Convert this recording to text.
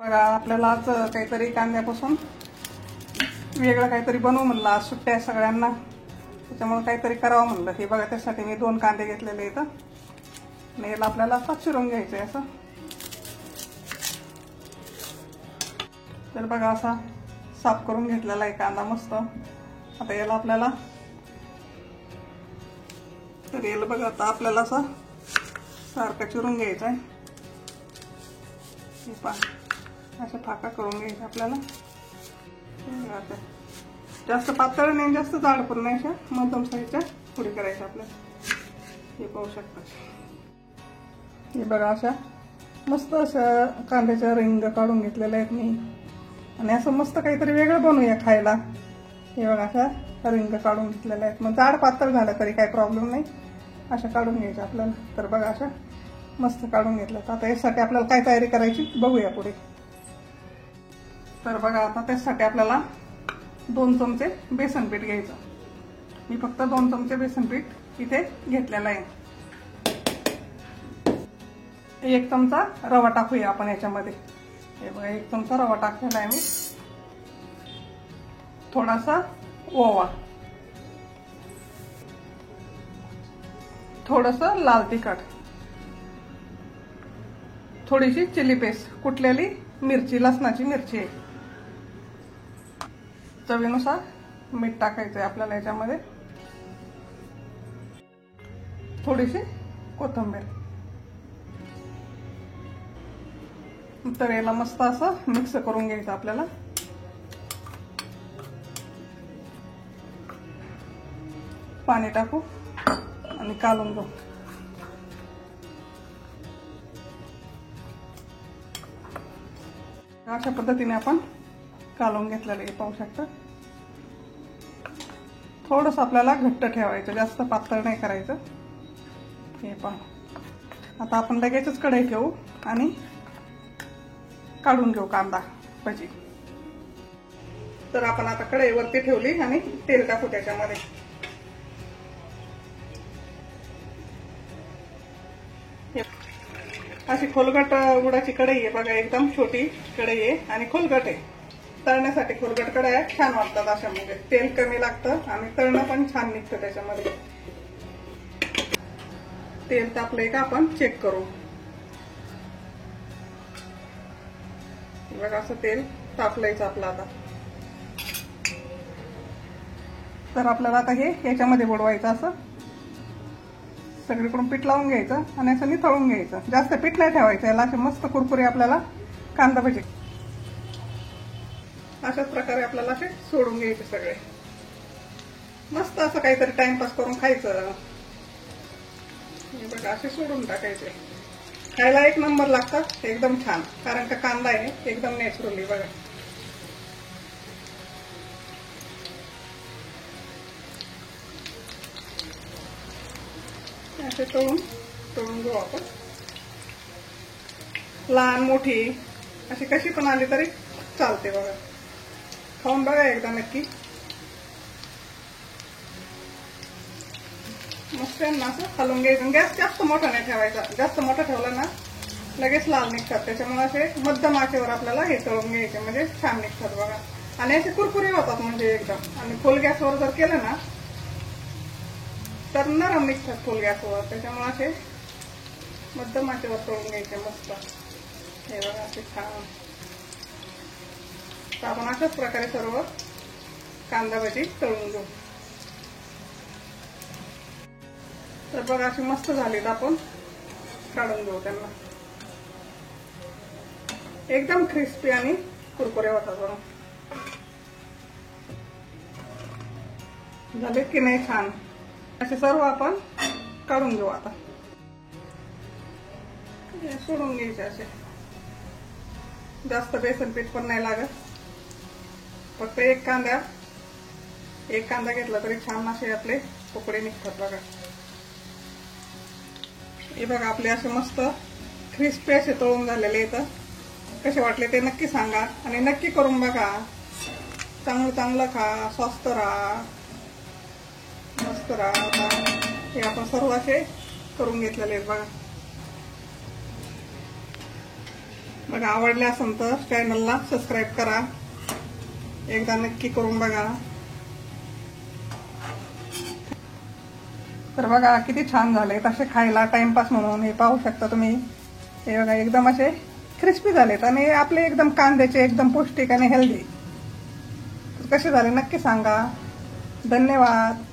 बघा आपल्याला आज काहीतरी कांद्यापासून वेगळं काहीतरी बनवू म्हणलं. आज सुट्ट्या आहे सगळ्यांना, त्याच्यामुळे काहीतरी करावं म्हणलं. हे बघा त्यासाठी मी 2 कांदे घेतलेले आहेत आणि याला आपल्याला आता चिरून घ्यायचं आहे. असं तर बघा असा साफ करून घेतलेला आहे कांदा मस्त. आता याला आपल्याला तर याला बघा आता आपल्याला असं सारखं चिरून घ्यायचं आहे. हे पहा अशा फाका करून घ्यायचा आपल्याला. जास्त पातळ नाही जास्त जाड पण नाही, अशा मध्यम साईजच्या पुढे करायच्या आपल्याला. हे पाहू शकता. हे बघा अशा मस्त अशा कांद्याच्या रिंग काढून घेतलेल्या आहेत मी. आणि असं मस्त काहीतरी वेगळं बनवूया खायला. हे बघा अशा रिंग काढून घेतलेल्या आहेत. मग जाड पातळ झालं तरी काही प्रॉब्लेम नाही, अशा काढून घ्यायच्या आपल्याला. तर बघा अशा मस्त काढून घेतल्यात. आता यासाठी आपल्याला काय तयारी करायची बघूया पुढे. तर बघा आता त्यासाठी आपल्याला 2 चमचे बेसन पीठ घ्यायचं. मी फक्त 2 चमचे बेसन पीठ इथे घेतलेलं आहे. 1 चमचा रवा टाकूया आपण याच्यामध्ये. हे बघा 1 चमचा रवा टाकलेला आहे मी. थोडासा ओवा, थोडंसं लाल तिखट, थोडीशी चिली पेस्ट, कुटलेली मिरची, लसणाची मिरची आहे. चवीनुसार मीठ टाकायचं आहे आपल्याला याच्यामध्ये. थोडीशी कोथिंबीर. तर याला मस्त असं मिक्स करून घ्यायचं आपल्याला. पाणी टाकू आणि कालून घेऊ. अशा पद्धतीने आपण कालवून घेतलेलं हे पाहू शकता. थोडस आपल्याला घट्ट ठेवायचं, जास्त पातळ नाही करायचं. हे पहा आता आपण लगेचच कढई ठेवू आणि काढून घेऊ कांदा भजी. तर आपण आता कढई वरती ठेवली आणि तेल टाकू त्याच्यामध्ये. अशी खोलगट उडाची कढई आहे बघा, एकदम छोटी कढई आहे आणि खोलगट आहे. तळण्यासाठी खोलगट कढया छान वाटतात अशा. म्हणजे तेल कमी लागतं आणि तळणं पण छान निघतं त्याच्यामध्ये. तेल तापलंय का आपण चेक करू. बघा असं तेल तापलंयच आपलं आता. तर आपल्याला आता हे याच्यामध्ये बुडवायचं. असं सगळीकडून पीठ लावून घ्यायचं आणि असं निथळून घ्यायचं. जास्त पीठ नाही ठेवायचं याला. असे मस्त कुरकुरे आपल्याला कांदा भजी अशाच प्रकारे आपल्याला असे सोडून घ्यायचे सगळे. मस्त असं काहीतरी टाइमपास करून खायचं. बघा असे सोडून टाकायचे. खायला 1 नंबर लागतात, एकदम छान. कारण का कांदा आहे एकदम नॅचरली. बघा असे तळून घेऊ आपण. लहान मोठी अशी कशी पण आली तरी चालते. बघा खाऊन बघा एकदा नक्की. मस्त आहे ना. असं खालून घ्यायचं. गॅस जास्त मोठा नाही ठेवायचा. जास्त मोठा ठेवला ना लगेच लाल निघतात. त्याच्यामुळे असे मध्यम आचेवर आपल्याला हे तळून घ्यायचे, म्हणजे छान निघतात. बघा आणि असे कुरकुरे होतात म्हणजे एकदम. आणि फुल गॅसवर जर केलं ना तर नरम निघतात फुल गॅसवर. त्याच्यामुळे असे मध्यम आचेवर तळून घ्यायचे मस्त. हे बघा असे छान. तर आपण अशाच प्रकारे सर्व कांदा भजी तळून घेऊ. तर बघा अशी मस्त झालीत. आपण काढून घेऊ त्यांना. एकदम क्रिस्पी आणि कुरकुरे होतात. बघा झालेत की नाही छान. असे सर्व आपण काढून घेऊ. आता सोडून घ्यायचे असे. जास्त बेसन पीठ पण नाही लागत. फक्त एक कांदा घेतला तरी छान असे आपले तुकडे निघतात. बघा हे बघा आपले असे मस्त क्रिस्पी असे तळून झालेले आहेत. कसे वाटले ते नक्की सांगा आणि नक्की करून बघा. चांगलं खा, स्वस्त राहा, मस्त राहा. हे आपण सर्व असे करून घेतलेले आहेत. बघा बघा आवडले असेल तर चॅनलला सबस्क्राईब करा, एकदा नक्की करून बघा. तर बघा किती छान झाले तसे खायला टाइमपास म्हणून. हे पाहू शकता तुम्ही, हे बघा एकदम असे क्रिस्पी झालेत आणि आपले एकदम कांद्याचे एकदम पौष्टिक आणि हेल्दी. कसे झाले नक्की सांगा. धन्यवाद.